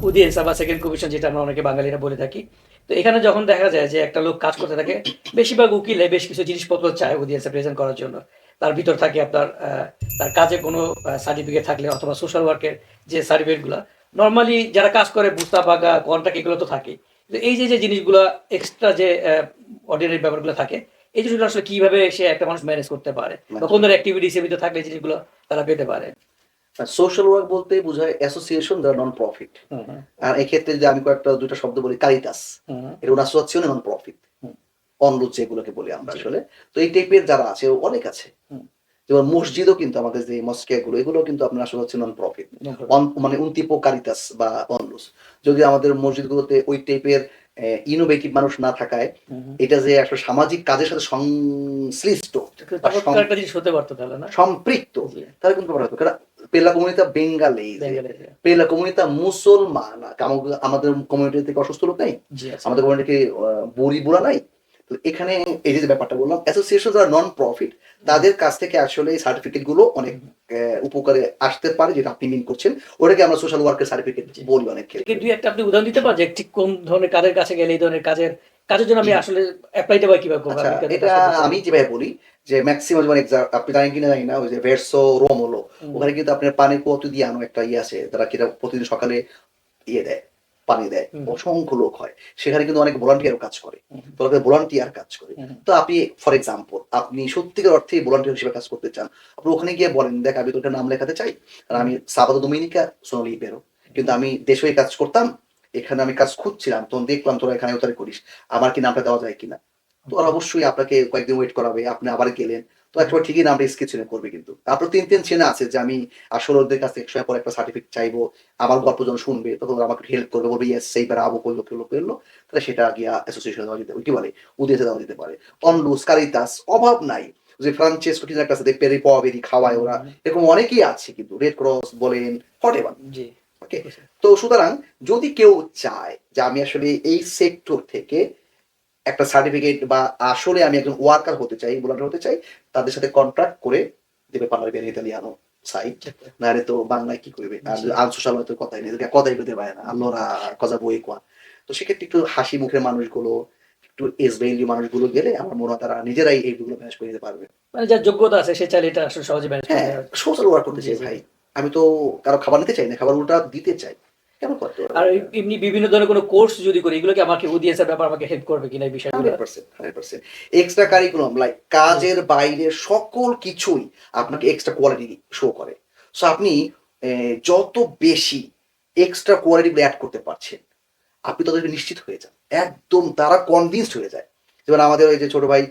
Audience বা second commission যেটা আমরা অনেকে বাঙালিরা বলে থাকি। তো এখানে যখন দেখা যায় যে একটা লোক কাজ করতে থাকে, বেশিরভাগ উকিলে বেশ কিছু জিনিসপত্র চায় অডিয়েন্সে প্রেজেন্ট করার জন্য। তার ভিতর থাকে আপনার তার কাজে কোনো সার্টিফিকেট থাকলে অথবা সোশ্যাল ওয়ার্কের যে সার্টিফিকেটগুলা নরমালি যারা কাজ করে মুস্তাফাকা, কন্ট্রাক্ট এগুলো তো থাকেই। কিন্তু এই যে জিনিসগুলা এক্সট্রা যে অর্ডিনারি ব্যাপারগুলো থাকে, এই জিনিসগুলো আসলে কিভাবে সে একটা মানুষ ম্যানেজ করতে পারে? বা কোন ধরনের অ্যাক্টিভিটিস এর ভিতরে থাকলে এই জিনিসগুলো তারা পেতে পারে? সোশ্যাল ওয়ার্ক বলতে বোঝায় অ্যাসোসিয়েশন যারা নন প্রফিট। হুম, হুম, আর এক্ষেত্রে যে আমি কয়েকটা দুইটা শব্দ বলি, কারিতাস, হুম, এটা অ্যাসোসিয়েশন নন প্রফিট, হুম, অনলুচ যেগুলোকে বলি আমরা জি, আসলে। তো এই টাইপের যারা আছে অনেক আছে। হুম, যেমন মসজিদও কিন্তু আমাদের যে মস্কে গুলো এগুলো কিন্তু আপনার আসলে হচ্ছে নন প্রফিট, non-profit, মানে উনতিপো কারিতাস বা অনলুস। যদি আমাদের মসজিদগুলোতে ওই টাইপের ইনোভেটিভ মানুষ না থাকায়, হুম, হুম। এটা যে আসলে সামাজিক কাজের সাথে সংশ্লিষ্ট একটা বা চমৎকার একটা জিনিস হতে পারতো তাহলে না? সম্পৃক্ত, জি, তাহলে কিন্তু ব্যাপার হতো। কারণ পেলা কমিউনিতা বেঙ্গালেইজে, বেঙ্গলিতে। পেলা কমিউনিতা মুসলমান, আমাদের কমিউনিটি থেকে অসুস্থ লোক নাই, জি, আছে। আমাদের কমিউনিটি বুড়ি বুড়া নাই। তো এখানে এই যে ব্যাপারটা বললাম, অ্যাসোসিয়েশন যারা নন প্রফিট, হুম, তাদের কাছ থেকে আসলে এই সার্টিফিকেট গুলো অনেক হুম, উপকারে আসতে পারে, যেটা আপনি মিন করছেন। ওটাকে আমরা সোশ্যাল ওয়ার্কের সার্টিফিকেট জি। বলি অনেক এটাকে ক্ষেত্রে। ২-১ টা আপনি উদাহরণ দিতে পারেন যে ঠিক কোন ধরনের কাজের কাছে গেলে এই ধরনের কাজের জন্য আমি আসলে এপ্লাইটা বা কিভাবে করব? আচ্ছা, আপনি কেন এটা কাজ করতে চান? আমি যেভাবে বলি যে ম্যাক্সিমাম যেমন আপনি জানেন কিনা জানি না, ওই যে ভেরসো রোমোলো, হুম, ওখানে কিন্তু আপনার পানি কোয়াতিদিয়ানো একটা ইয়ে আছে, তারা কিনা প্রতিদিন সকালে ইয়ে দেয়, পানি দেয়। হুম, অসংখ্য লোক হয়। সেখানে কিন্তু অনেক ভলান্টিয়ারও কাজ করে। হুম, তো ভলান্টিয়ার কাজ করে। হুম, তো আপনি ফর এক্সাম্পল আপনি সত্যিকার অর্থেই ভলান্টিয়ার হিসেবে কাজ করতে চান। আপনি ওখানে গিয়ে বলেন, "দেখ আমি তো একটা নাম লেখাতে চাই। আর হুম, আমি সাবাতো দোমিনিকা sono libero। কিন্তু আমি দেশে হয়ে কাজ করতাম। এখানে আমি কাজ খুঁজছিলাম। তখন দেখলাম তোরা এখানে ওখানে করিস। আমার কি নামটা দেওয়া যায় কিনা?" তো ওরা ওকে, অবশ্যই আপনাকে কয়েকদিন ওয়েট করাবে। আপনি আবার গেলেন। তো হুম, একসময় ঠিকই নামটা স্কেচে করবে কিন্তু। আপনার ৩ চেনা আছে যে আমি আসলে ওদের কাছ থেকে একসময় পরে একটা সার্টিফিকেট চাইবো। আমার গল্প যখন শুনবে তখন ওরা আমাকে হেল্প করবে, বলবে ইয়েস সেই ব্রাভো করলো। তাহলে সেটা গিয়া অ্যাসোসিয়েশন দেওয়া যেতে, কি বলে? উদিতে দেওয়া যেতে পারে। ওকে, অনলুস, কারিতাস অভাব নাই। যে ফ্রান্সেসকো কিছু একটা আছে, পেরি পভেরি খাওয়ায় ওরা। হুম, এরকম অনেকেই আছে কিন্তু। রেড ক্রস বলেন, হোয়াটএভার। জি, ওকে? বুঝতে তো সুতরাং যদি কেউ চায় যে আমি আসলে এই সেক্টর থেকে একটা সার্টিফিকেট বা আসলে আমি একজন ওয়ার্কার হতে চাই, ভলান্টিয়ার হতে চাই, তাদের সাথে কন্ট্রাক্ট করে deve parlare bene italiano, sai? চেষ্টা নাহলে তো বাংলায় কি করবে? আর জি, আনসোশাল হয়তো কথাই নেই। কথাই বলতে পারে না। allora cosa vuoi qua? তো সেক্ষেত্রে একটু হাসি মুখের মানুষগুলো, একটু ইসরায়েলি মানুষগুলো গেলে আমার মনে হয় তারা নিজেরাই এইগুলো ম্যানেজ করে নিতে পারবে। মানে যার যোগ্যতা আছে সে চাইলে এটা আসলে সহজে ম্যানেজ করে হ্যাঁ, নেওয়া সোশ্যাল ওয়ার্ক করতে জি, চাই জি। ভাই। আমি তো কারো খাবার নিতে চাই না। খাবার উল্টা দিতে চাই। কেন করতে পারবে আর না এই এটা? এমনি বিভিন্ন ধরনের কোনো কোর্স যদি করি, এগুলো কি আমাকে অডিয়েন্স এর ব্যাপারে আমাকে হেল্প করবে কিনা এই বিষয়গুলা? 100%, 100%। এক্সট্রা কারিকুলাম লাইক জি, কাজের বাইরে সকল কিছুই হুম, আপনাকে এক্সট্রা কোয়ালিটি শো করে। সো আপনি যত বেশি এক্সট্রা কোয়ালিটি গুলো এড করতে পারছেন, আপনি ততই নিশ্চিত হয়ে যান। একদম তারা কনভিন্সড হয়ে যায়। যেমন আমাদের ওই যে ছোট ভাই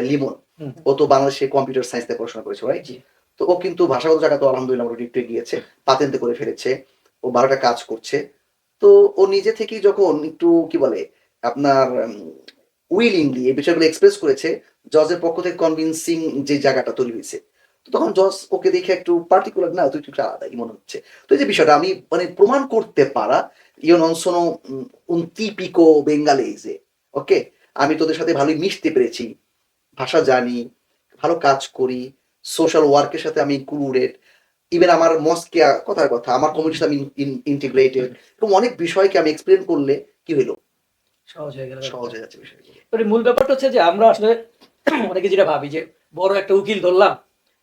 লিমন, হুম, হুম, ও তো বাংলাদেশে কম্পিউটার সায়েন্স নিয়ে পড়াশোনা করেছে, রাইট? জি, তো ও কিন্তু ভাষাগত জায়গা তো আলহামদুলিল্লাহ মোটামুটি একটু এগিয়েছে। পাতেন্তে করে ফেলেছে। ও ১২ টা কাজ করছে। তো ও নিজে থেকেই যখন একটু কি বলে আপনার উইলিংলি এই বিষয়গুলো এক্সপ্রেস করেছে, জজের পক্ষ থেকে কনভিন্সিং যে জায়গাটা তৈরি হয়েছে। তো তখন জজ ওকে দেখে একটু পার্টিকুলার, না তুই একটু আলাদাই মনে হচ্ছে। তো এই যে বিষয়টা আমি মানে প্রমাণ করতে পারা, io non sono un tipico bengalese, ওকে? আমি তোদের সাথে ভালোই মিশতে পেরেছি। ভাষা জানি, ভালো কাজ করি, সোশ্যাল ওয়ার্ক এর সাথে আমি ইনক্লুডেড। ইভেন আমার মস্কে কথার কথা, আমার হুম, কমিউনিটির হুম, সাথে আমি ইন্টিগ্রেটেড। এরকম অনেক বিষয়কে আমি এক্সপ্লেইন করলে কি হইল? সহজ হয়ে গেল সহজ ব্যাপারটা। হয়ে যাচ্ছে বিষয়গুলো। এবারে মূল ব্যাপারটা হচ্ছে যে আমরা আসলে অনেকে যেটা ভাবি যে বড় একটা উকিল ধরলাম,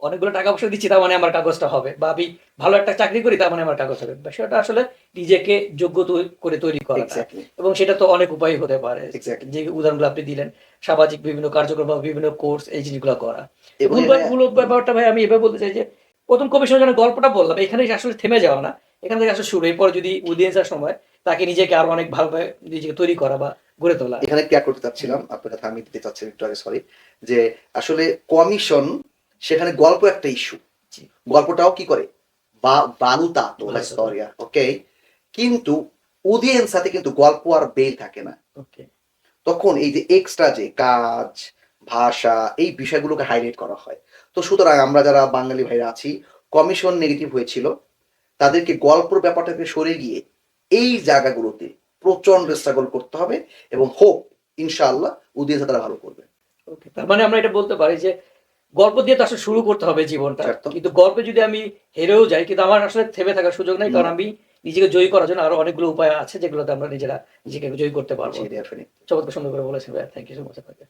অনেকগুলো টাকা পয়সা দিচ্ছি তার মানে আমার কাগজটা হবে। বা আমি ভালো একটা চাকরি করি তার মানে আমার কাগজ হবে। বিষয়টা আসলে নিজেকে যোগ্য করে তৈরি করাটা। এক্সাক্টলি, এবং সেটা তো অনেক উপায় হতে পারে। এক্সাক্টলি। যে উদাহরণগুলো আপনি দিলেন, সামাজিক বিভিন্ন কার্যক্রম বা বিভিন্ন কোর্স এই জিনিসগুলো করা। তো এবং এখানে মূল ব্যাপারটা ভাই আমি এভাবে বলতে চাই যে ১ম কমিশনের জন্য গল্পটা বললাম, এখানেই আসলে থেমে যাওয়া না। এখান থেকে আসলে শুরু। এরপরে যদি অডিয়েন্স এর সময় তাকে নিজেকে আরো অনেক ভালোভাবে নিজেকে তৈরি করা বা গড়ে তোলা। এখানে ক্লিয়ার করতে হুম, চাচ্ছিলাম, আপনার কথা আমি দিতে চাচ্ছিলাম একটু আগে, সরি। যে আসলে কমিশন, সেখানে গল্প একটা ইস্যু। জি, গল্পটাও কি করে? valutato la ভালো কথা। storia, ওকে? কিন্তু অডিয়েন্স সাথে কিন্তু গল্প আর বেল থাকে না। ওকে। তখন এই যে এক্সট্রা যে কাজ, ভাষা এই বিষয়গুলোকে হাইলাইট করা হয়। তো সুতরাং আমরা যারা বাঙালি ভাইরা আছি, কমিশন নেগেটিভ হয়েছিল। তাদেরকে গল্পর ব্যাপারটা থেকে সরে গিয়ে এই জায়গাগুলোতে প্রচন্ড স্ট্রাগল করতে হবে এবং হোপ ইনশাআল্লাহ অডিয়েন্স তারা ভালো করবে। ওকে। তার মানে আমরা এটা বলতে পারি যে গল্প দিয়ে তো আসলে শুরু করতে হবে জীবনটা। স্যার তো? কিন্তু গল্পে যদি আমি হেরেও যাই কিন্তু আমার আসলে থেমে থাকার সুযোগ নাই। কারণ না, আমি নিজেকে জয়ী করার জন্য আরো অনেকগুলো উপায় আছে যেগুলোতে আমরা নিজেরা নিজেকে জয়ী করতে পারবো। জি, ডেফিনিটলি। চমৎকার সুন্দর করে বলেছেন ভাইয়া। থ্যাংক ইউ সো মাচ আপনাকে।